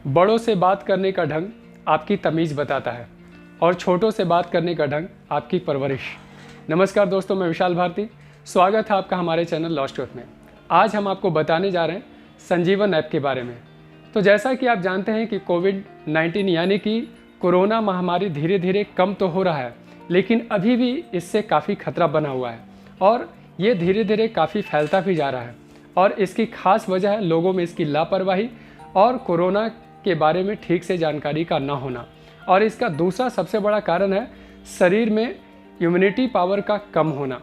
बड़ों से बात करने का ढंग आपकी तमीज़ बताता है और छोटों से बात करने का ढंग आपकी परवरिश। नमस्कार दोस्तों, मैं विशाल भारती, स्वागत है आपका हमारे चैनल लॉस्ट ट्रुथ में। आज हम आपको बताने जा रहे हैं संजीवन ऐप के बारे में। तो जैसा कि आप जानते हैं कि कोविड-19 यानी कि कोरोना महामारी धीरे धीरे कम तो हो रहा है, लेकिन अभी भी इससे काफ़ी खतरा बना हुआ है और ये धीरे धीरे काफ़ी फैलता भी जा रहा है। और इसकी खास वजह है लोगों में इसकी लापरवाही और कोरोना के बारे में ठीक से जानकारी का ना होना। और इसका दूसरा सबसे बड़ा कारण है शरीर में इम्यूनिटी पावर का कम होना।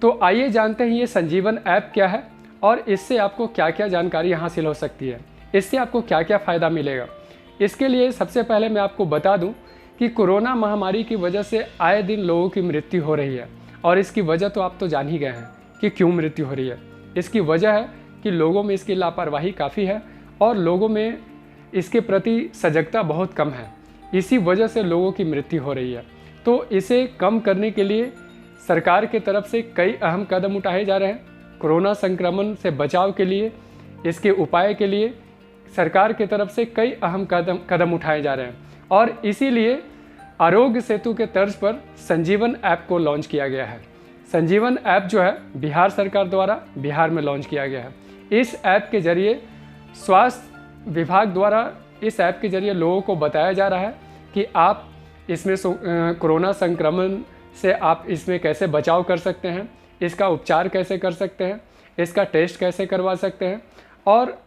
तो आइए जानते हैं ये संजीवन ऐप क्या है और इससे आपको क्या क्या जानकारी हासिल हो सकती है, इससे आपको क्या क्या फ़ायदा मिलेगा। इसके लिए सबसे पहले मैं आपको बता दूं कि कोरोना महामारी की वजह से आए दिन लोगों की मृत्यु हो रही है और इसकी वजह तो आप तो जान ही गए हैं कि क्यों मृत्यु हो रही है। इसकी वजह है कि लोगों में इसकी लापरवाही काफ़ी है और लोगों में इसके प्रति सजगता बहुत कम है। इसी वजह से लोगों की मृत्यु हो रही है। तो इसे कम करने के लिए सरकार के तरफ से कई अहम कदम उठाए जा रहे हैं। कोरोना संक्रमण से बचाव के लिए, इसके उपाय के लिए सरकार की तरफ से कई अहम कदम उठाए जा रहे हैं और इसीलिए आरोग्य सेतु के तर्ज पर संजीवन ऐप को लॉन्च किया गया है। संजीवन ऐप जो है बिहार सरकार द्वारा बिहार में लॉन्च किया गया है। इस ऐप के जरिए स्वास्थ्य विभाग द्वारा इस ऐप के जरिए लोगों को बताया जा रहा है कि आप इसमें कोरोना संक्रमण से आप इसमें कैसे बचाव कर सकते हैं, इसका उपचार कैसे कर सकते हैं, इसका टेस्ट कैसे करवा सकते हैं और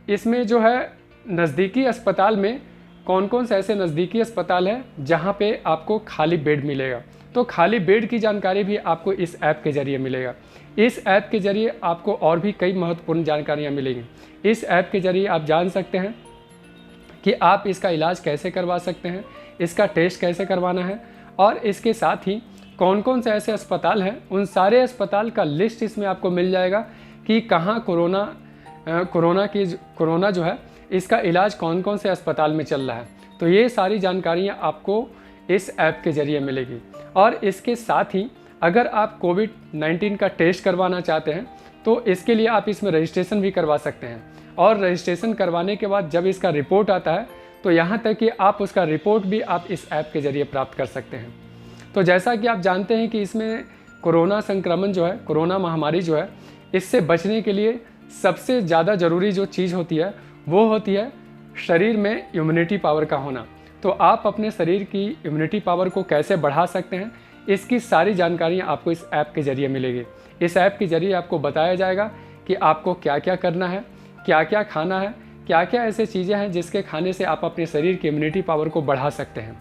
इसमें जो है नज़दीकी अस्पताल में कौन कौन से ऐसे नज़दीकी अस्पताल हैं जहां पे आपको खाली बेड मिलेगा। तो खाली बेड की जानकारी भी आपको इस ऐप के ज़रिए मिलेगा। इस ऐप के ज़रिए आपको और भी कई महत्वपूर्ण जानकारियाँ मिलेंगी। इस ऐप के ज़रिए आप जान सकते हैं कि आप इसका इलाज कैसे करवा सकते हैं, इसका टेस्ट कैसे करवाना है और इसके साथ ही कौन कौन से ऐसे अस्पताल हैं, उन सारे अस्पताल का लिस्ट इसमें आपको मिल जाएगा कि कहाँ कोरोना जो है इसका इलाज कौन कौन से अस्पताल में चल रहा है। तो ये सारी जानकारियाँ आपको इस ऐप के ज़रिए मिलेगी। और इसके साथ ही अगर आप कोविड-19 का टेस्ट करवाना चाहते हैं तो इसके लिए आप इसमें रजिस्ट्रेशन भी करवा सकते हैं और रजिस्ट्रेशन करवाने के बाद जब इसका रिपोर्ट आता है तो यहाँ तक कि आप उसका रिपोर्ट भी आप इस ऐप के ज़रिए प्राप्त कर सकते हैं। तो जैसा कि आप जानते हैं कि इसमें कोरोना संक्रमण जो है, कोरोना महामारी जो है, इससे बचने के लिए सबसे ज़्यादा ज़रूरी जो चीज़ होती है वो होती है शरीर में इम्यूनिटी पावर का होना। तो आप अपने शरीर की इम्यूनिटी पावर को कैसे बढ़ा सकते हैं, इसकी सारी जानकारियाँ आपको इस ऐप के ज़रिए मिलेगी। इस ऐप के ज़रिए आपको बताया जाएगा कि आपको क्या क्या करना है, क्या क्या खाना है, क्या क्या ऐसे चीज़ें हैं जिसके खाने से आप अपने शरीर की इम्यूनिटी पावर को बढ़ा सकते हैं।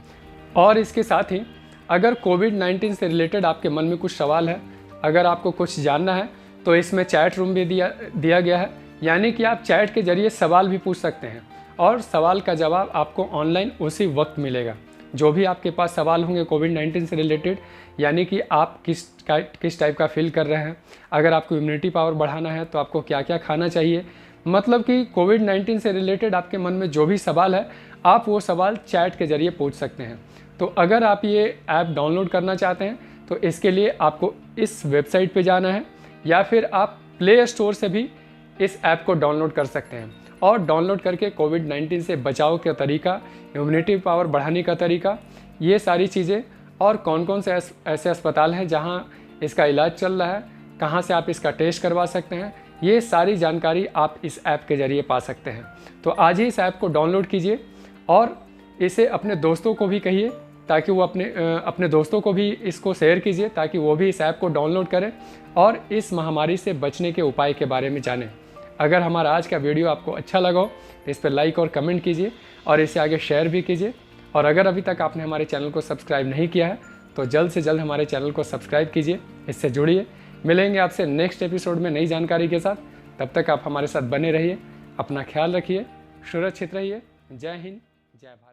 और इसके साथ ही अगर कोविड-19 से रिलेटेड आपके मन में कुछ सवाल है, अगर आपको कुछ जानना है तो इसमें चैट रूम भी दिया गया है, यानी कि आप चैट के ज़रिए सवाल भी पूछ सकते हैं और सवाल का जवाब आपको ऑनलाइन उसी वक्त मिलेगा। जो भी आपके पास सवाल होंगे कोविड-19 से रिलेटेड, यानी कि आप किस टाइप का फील कर रहे हैं, अगर आपको इम्यूनिटी पावर बढ़ाना है तो आपको क्या क्या खाना चाहिए, मतलब कि कोविड-19 से रिलेटेड आपके मन में जो भी सवाल है आप वो सवाल चैट के ज़रिए पूछ सकते हैं। तो अगर आप ये ऐप डाउनलोड करना चाहते हैं तो इसके लिए आपको इस वेबसाइट पे जाना है या फिर आप प्ले स्टोर से भी इस ऐप को डाउनलोड कर सकते हैं और डाउनलोड करके कोविड-19 से बचाव का तरीका, इम्यूनिटी पावर बढ़ाने का तरीका, ये सारी चीज़ें और कौन कौन से ऐसे अस्पताल हैं जहां इसका इलाज चल रहा है, कहां से आप इसका टेस्ट करवा सकते हैं, ये सारी जानकारी आप इस ऐप के ज़रिए पा सकते हैं। तो आज ही इस ऐप को डाउनलोड कीजिए और इसे अपने दोस्तों को भी कहिए ताकि वो अपने दोस्तों को भी इसको शेयर कीजिए ताकि वो भी इस ऐप को डाउनलोड करें और इस महामारी से बचने के उपाय के बारे में जानें। अगर हमारा आज का वीडियो आपको अच्छा लगा हो तो इस पर लाइक और कमेंट कीजिए और इसे आगे शेयर भी कीजिए। और अगर अभी तक आपने हमारे चैनल को सब्सक्राइब नहीं किया है तो जल्द से जल्द हमारे चैनल को सब्सक्राइब कीजिए, इससे जुड़िए। मिलेंगे आपसे नेक्स्ट एपिसोड में नई जानकारी के साथ। तब तक आप हमारे साथ बने रहिए, अपना ख्याल रखिए, सुरक्षित रहिए। जय हिंद, जय भारत।